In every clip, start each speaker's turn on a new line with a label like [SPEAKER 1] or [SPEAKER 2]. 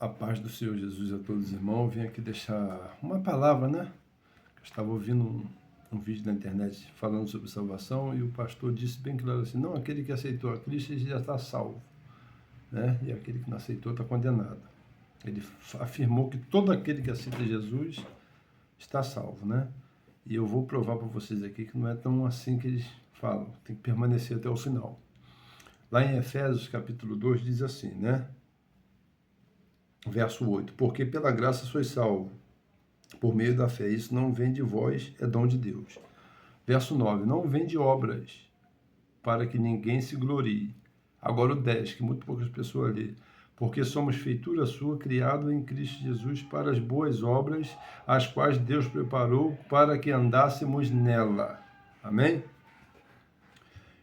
[SPEAKER 1] A paz do Senhor Jesus a todos os irmãos. Vim aqui deixar uma palavra, né? Eu estava ouvindo um vídeo na internet falando sobre salvação e o pastor disse bem claro assim, não, aquele que aceitou a Cristo ele já está salvo, né? E aquele que não aceitou está condenado. Ele afirmou que todo aquele que aceita Jesus está salvo, né? E eu vou provar para vocês aqui que não é tão assim que eles falam, tem que permanecer até o final. Lá em Efésios capítulo 2 diz assim, né? Verso 8, porque pela graça sois salvo, por meio da fé, isso não vem de vós, é dom de Deus. Verso 9, não vem de obras, para que ninguém se glorie. Agora o 10, que muito poucas pessoas lêem, porque somos feitura sua, criado em Cristo Jesus para as boas obras, as quais Deus preparou para que andássemos nela. Amém?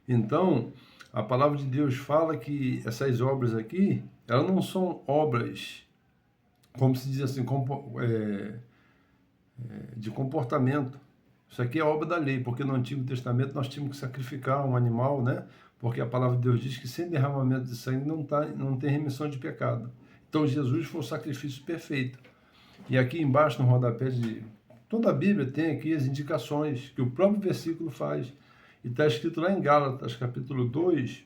[SPEAKER 1] Então, a palavra de Deus fala que essas obras aqui, elas não são obras, como se diz assim, de comportamento. Isso aqui é obra da lei, porque no Antigo Testamento nós tínhamos que sacrificar um animal, né? Porque a palavra de Deus diz que sem derramamento de sangue não tem remissão de pecado. Então Jesus foi o sacrifício perfeito. E aqui embaixo no rodapé de toda a Bíblia tem aqui as indicações que o próprio versículo faz. E está escrito lá em Gálatas, capítulo 2,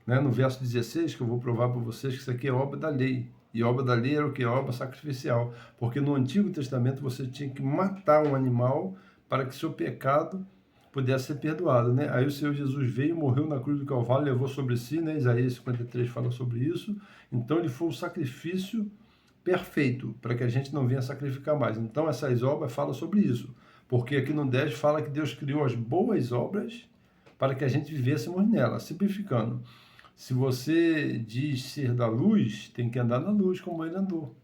[SPEAKER 1] né, no verso 16, que eu vou provar para vocês que isso aqui é obra da lei. E obra da lei era o que? Obra sacrificial. Porque no Antigo Testamento você tinha que matar um animal para que seu pecado pudesse ser perdoado, né? Aí o Senhor Jesus veio, morreu na cruz do Calvário, levou sobre si, né? Isaías 53 fala sobre isso. Então ele foi o sacrifício perfeito, para que a gente não venha sacrificar mais. Então essas obras falam sobre isso. Porque aqui no 10 fala que Deus criou as boas obras para que a gente vivêssemos nelas, simplificando. Se você diz ser da luz, tem que andar na luz como ele andou,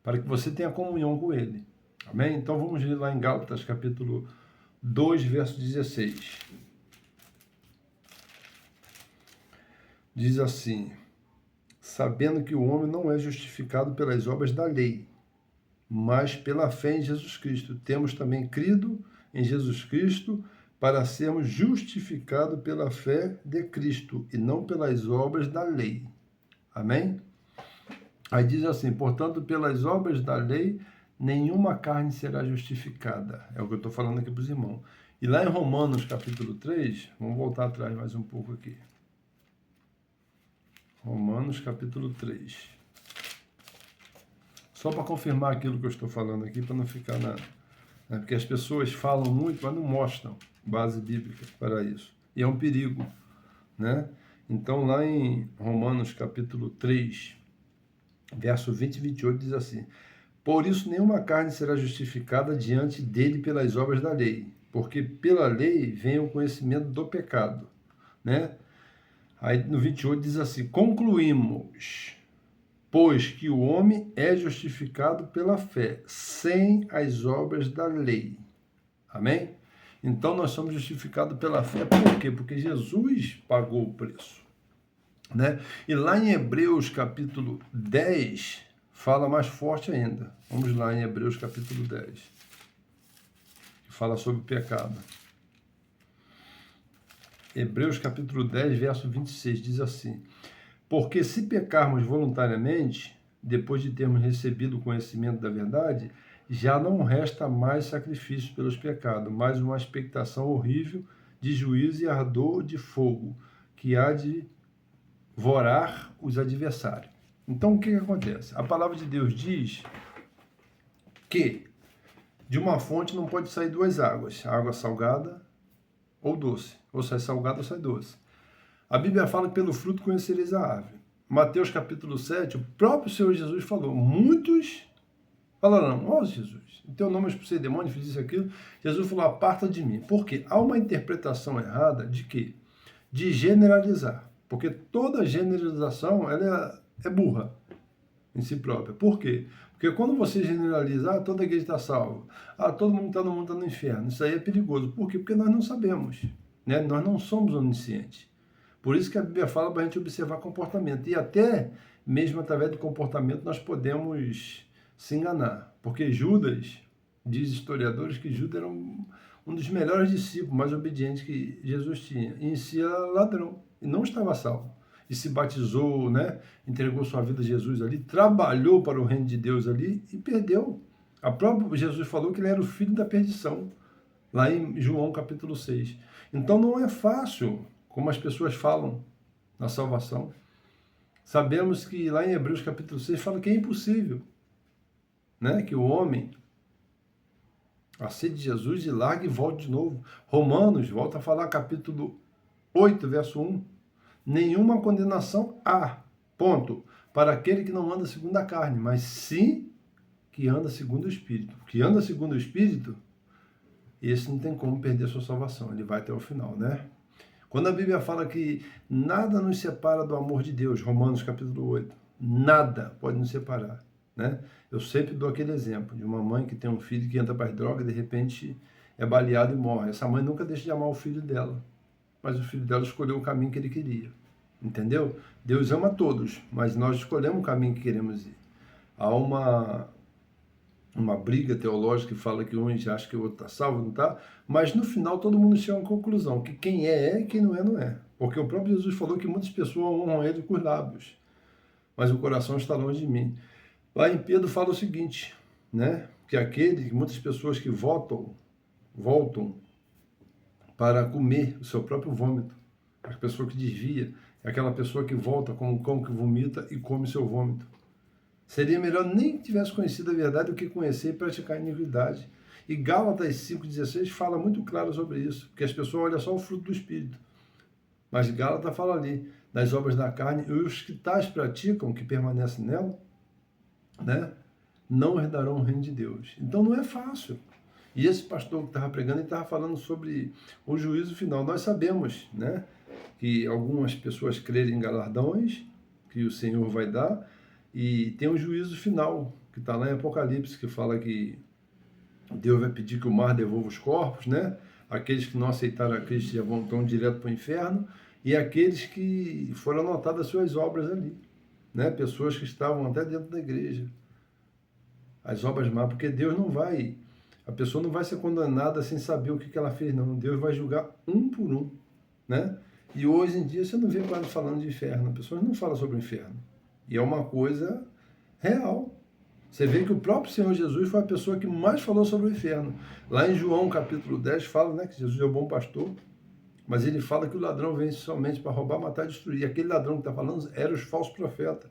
[SPEAKER 1] para que você tenha comunhão com ele. Amém? Então vamos ler lá em Gálatas capítulo 2, verso 16. Diz assim, sabendo que o homem não é justificado pelas obras da lei, mas pela fé em Jesus Cristo. Temos também crido em Jesus Cristo para sermos justificados pela fé de Cristo e não pelas obras da lei. Amém? Aí diz assim, portanto, pelas obras da lei, nenhuma carne será justificada. É o que eu estou falando aqui para os irmãos. E lá em Romanos, capítulo 3, vamos voltar atrás mais um pouco aqui. Romanos, capítulo 3. Só para confirmar aquilo que eu estou falando aqui, para não ficar na... Porque as pessoas falam muito, mas não mostram base bíblica para isso. E é um perigo, né? Então, lá em Romanos, capítulo 3, verso 20 e 28, diz assim, por isso nenhuma carne será justificada diante dele pelas obras da lei, porque pela lei vem o conhecimento do pecado, né? Aí no 28 diz assim, concluímos, pois que o homem é justificado pela fé, sem as obras da lei. Amém? Então nós somos justificados pela fé, por quê? Porque Jesus pagou o preço, né? E lá em Hebreus capítulo 10, fala mais forte ainda. Vamos lá em Hebreus capítulo 10, que fala sobre o pecado. Hebreus capítulo 10, verso 26, diz assim, porque se pecarmos voluntariamente, depois de termos recebido o conhecimento da verdade, já não resta mais sacrifício pelos pecados, mas uma expectação horrível de juízo e ardor de fogo, que há de devorar os adversários. Então, o que acontece? A palavra de Deus diz que de uma fonte não pode sair duas águas, água salgada ou doce, ou sai salgada ou sai doce. A Bíblia fala que pelo fruto conhecereis a árvore. Mateus capítulo 7, o próprio Senhor Jesus falou, muitos falaram, ó Jesus, em teu nome eu expulsei demônio, fiz isso, aquilo. Jesus falou, aparta de mim. Por quê? Há uma interpretação errada de quê? De generalizar. Porque toda generalização ela é burra em si própria. Por quê? Porque quando você generaliza, toda igreja está salva, todo mundo está no mundo, está no inferno. Isso aí é perigoso. Por quê? Porque nós não sabemos, né? Nós não somos oniscientes. Por isso que a Bíblia fala para a gente observar comportamento. E até mesmo através do comportamento nós podemos se enganar. Porque Judas, diz historiadores que Judas era um dos melhores discípulos, mais obedientes que Jesus tinha. E em si era ladrão e não estava salvo. e se batizou, né? Entregou sua vida a Jesus ali, trabalhou para o reino de Deus ali e perdeu. A própria Jesus falou que ele era o filho da perdição, lá em João capítulo 6. Então não é fácil, como as pessoas falam, na salvação. Sabemos que lá em Hebreus capítulo 6 fala que é impossível, né? Que o homem aceite Jesus e largue e volte de novo. Romanos, volta a falar, capítulo 8, verso 1. Nenhuma condenação há, ponto, para aquele que não anda segundo a carne, mas sim que anda segundo o Espírito. Que anda segundo o Espírito, esse não tem como perder sua salvação, ele vai até o final, né? Quando a Bíblia fala que nada nos separa do amor de Deus, Romanos capítulo 8, nada pode nos separar, né? Eu sempre dou aquele exemplo de uma mãe que tem um filho que entra para as drogas e de repente é baleado e morre. Essa mãe nunca deixa de amar o filho dela, mas o filho dela escolheu o caminho que ele queria, entendeu? Deus ama todos, mas nós escolhemos o caminho que queremos ir. Há uma briga teológica que fala que um já acha que o outro está salvo, não está? Mas no final todo mundo chega a uma conclusão, que quem é e quem não é, não é. Porque o próprio Jesus falou que muitas pessoas honram ele com os lábios, mas o coração está longe de mim. Lá em Pedro fala o seguinte, né? Que muitas pessoas que voltam para comer o seu próprio vômito. A pessoa que desvia é aquela pessoa que volta como um cão que vomita e come seu vômito. Seria melhor nem que tivesse conhecido a verdade do que conhecer e praticar a iniquidade. E Gálatas 5,16 fala muito claro sobre isso, porque as pessoas olham só o fruto do Espírito. Mas Gálatas fala ali, das obras da carne, e os que tais praticam, que permanecem nela, né, não herdarão o reino de Deus. Então não é fácil. E esse pastor que estava pregando, ele estava falando sobre o juízo final. Nós sabemos, né, que algumas pessoas creem em galardões que o Senhor vai dar, e tem o juízo final, que está lá em Apocalipse, que fala que Deus vai pedir que o mar devolva os corpos, né? Aqueles que não aceitaram a Cristo já vão direto para o inferno, e aqueles que foram anotadas as suas obras ali, né? Pessoas que estavam até dentro da igreja. As obras más, porque Deus não vai, a pessoa não vai ser condenada sem saber o que ela fez, não. Deus vai julgar um por um, né? E hoje em dia você não vê quase falando de inferno, as pessoas não falam sobre o inferno. E é uma coisa real. Você vê que o próprio Senhor Jesus foi a pessoa que mais falou sobre o inferno. Lá em João capítulo 10 fala, né, que Jesus é o bom pastor, mas ele fala que o ladrão vem somente para roubar, matar e destruir. E aquele ladrão que está falando eram os falsos profetas.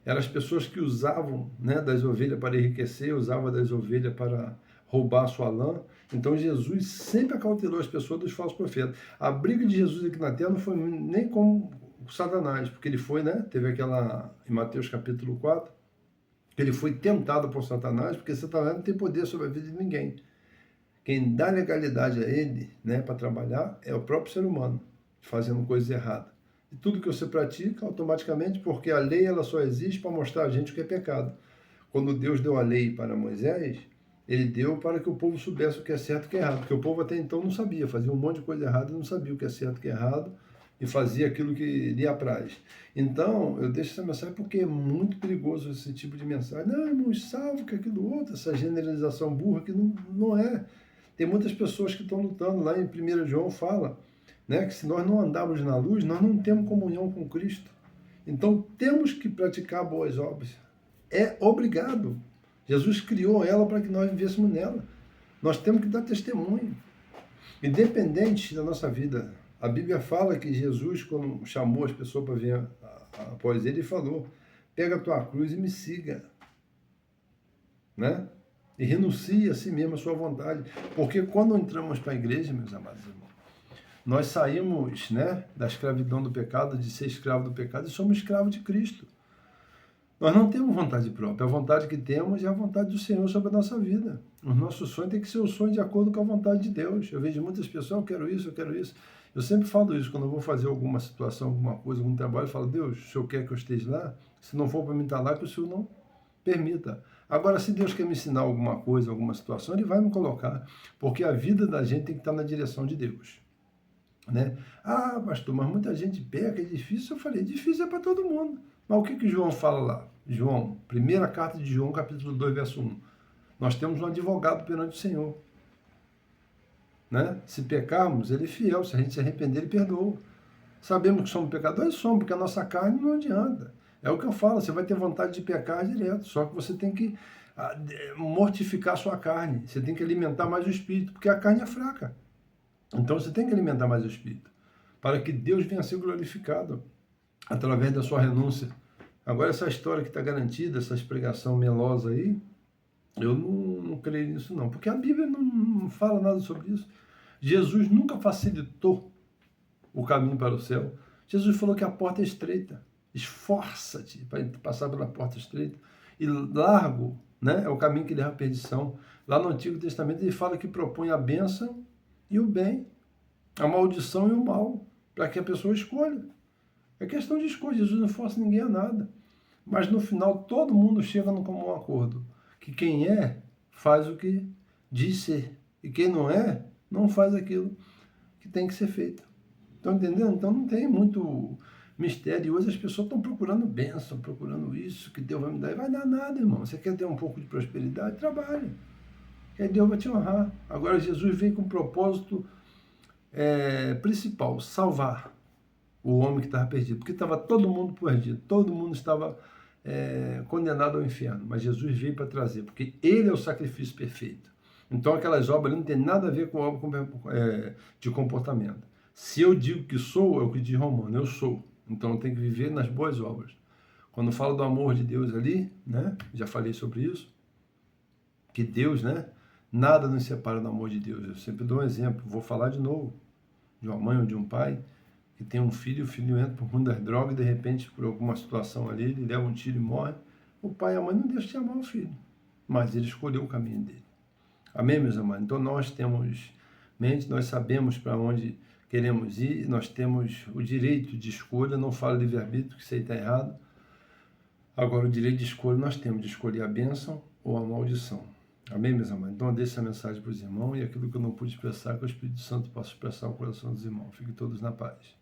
[SPEAKER 1] Eram as pessoas que usavam, né, das ovelhas para enriquecer, usavam das ovelhas para roubar a sua lã. Então Jesus sempre acautelou as pessoas dos falsos profetas. A briga de Jesus aqui na terra não foi nem com Satanás, porque ele foi, né, teve aquela, em Mateus capítulo 4, ele foi tentado por Satanás, porque Satanás não tem poder sobre a vida de ninguém. Quem dá legalidade a ele, né, para trabalhar é o próprio ser humano, fazendo coisas erradas. E tudo que você pratica, automaticamente, porque a lei ela só existe para mostrar a gente o que é pecado. Quando Deus deu a lei para Moisés, ele deu para que o povo soubesse o que é certo e o que é errado, porque o povo até então não sabia, fazia um monte de coisa errada e não sabia o que é certo e o que é errado, e fazia aquilo que lhe apraz. Então, eu deixo essa mensagem porque é muito perigoso esse tipo de mensagem. Não, irmãos, salvo que aquilo outro, essa generalização burra que não é. Tem muitas pessoas que estão lutando. Lá em 1 João fala, né, que se nós não andarmos na luz, nós não temos comunhão com Cristo. Então, temos que praticar boas obras. É obrigado. Jesus criou ela para que nós vivêssemos nela. Nós temos que dar testemunho. Independente da nossa vida. A Bíblia fala que Jesus, quando chamou as pessoas para vir após ele, falou, pega a tua cruz e me siga, né? E renuncie a si mesmo, a sua vontade. Porque quando entramos para a igreja, meus amados irmãos, nós saímos, né, da escravidão do pecado, de ser escravo do pecado, e somos escravos de Cristo. Nós não temos vontade própria. A vontade que temos é a vontade do Senhor sobre a nossa vida. O nosso sonho tem que ser o sonho de acordo com a vontade de Deus. Eu vejo muitas pessoas, eu quero isso, eu quero isso. Eu sempre falo isso, quando eu vou fazer alguma situação, alguma coisa, algum trabalho, eu falo, Deus, o Senhor quer que eu esteja lá? Se não for para mim estar lá, que o Senhor não permita. Agora, se Deus quer me ensinar alguma coisa, alguma situação, Ele vai me colocar, porque a vida da gente tem que estar na direção de Deus. Né? Ah, pastor, mas muita gente peca, é difícil. Eu falei, difícil é para todo mundo. Mas o que João fala lá? João, primeira carta de João, capítulo 2, verso 1. Nós temos um advogado perante o Senhor. Né? Se pecarmos, ele é fiel. Se a gente se arrepender, ele perdoa. Sabemos que somos pecadores? Somos, porque a nossa carne não adianta. É o que eu falo, você vai ter vontade de pecar direto, só que você tem que mortificar a sua carne, você tem que alimentar mais o espírito, porque a carne é fraca. Então você tem que alimentar mais o espírito, para que Deus venha a ser glorificado através da sua renúncia. Agora, essa história que está garantida, essa pregação melosa aí, eu não creio nisso não, porque a Bíblia não fala nada sobre isso. Jesus nunca facilitou o caminho para o céu. Jesus falou que a porta é estreita. Esforça-te para passar pela porta estreita. E largo, né, é o caminho que leva à perdição. Lá no Antigo Testamento ele fala que propõe a bênção e o bem, a maldição e o mal, para que a pessoa escolha. É questão de escolha. Jesus não força ninguém a nada. Mas no final todo mundo chega num comum acordo. Que quem é, faz o que diz ser. E quem não é, não faz aquilo que tem que ser feito. Estão entendendo? Então não tem muito mistério. E hoje as pessoas estão procurando bênção, procurando isso, que Deus vai me dar. E vai dar nada, irmão. Você quer ter um pouco de prosperidade? Trabalhe. Que aí Deus vai te honrar. Agora Jesus veio com um propósito principal, salvar o homem que estava perdido. Porque estava todo mundo perdido. Todo mundo estava condenado ao inferno. Mas Jesus veio para trazer, porque Ele é o sacrifício perfeito. Então aquelas obras não tem nada a ver com obra de comportamento. Se eu digo que sou, é o que diz Romano, eu sou. Então eu tenho que viver nas boas obras. Quando eu falo do amor de Deus ali, né? Já falei sobre isso, que Deus, né? Nada nos separa do amor de Deus. Eu sempre dou um exemplo, vou falar de novo, de uma mãe ou de um pai que tem um filho, o filho entra para o mundo das drogas e de repente, por alguma situação ali, ele leva um tiro e morre. O pai e a mãe não deixam de amar o filho, mas ele escolheu o caminho dele. Amém, meus amados? Então nós temos mente, nós sabemos para onde queremos ir, nós temos o direito de escolha, não falo livre-arbítrio, que isso aí está errado. Agora, o direito de escolha nós temos, de escolher a bênção ou a maldição. Amém, meus amados? Então eu deixo essa mensagem para os irmãos e aquilo que eu não pude expressar, que o Espírito Santo possa expressar o coração dos irmãos. Fiquem todos na paz.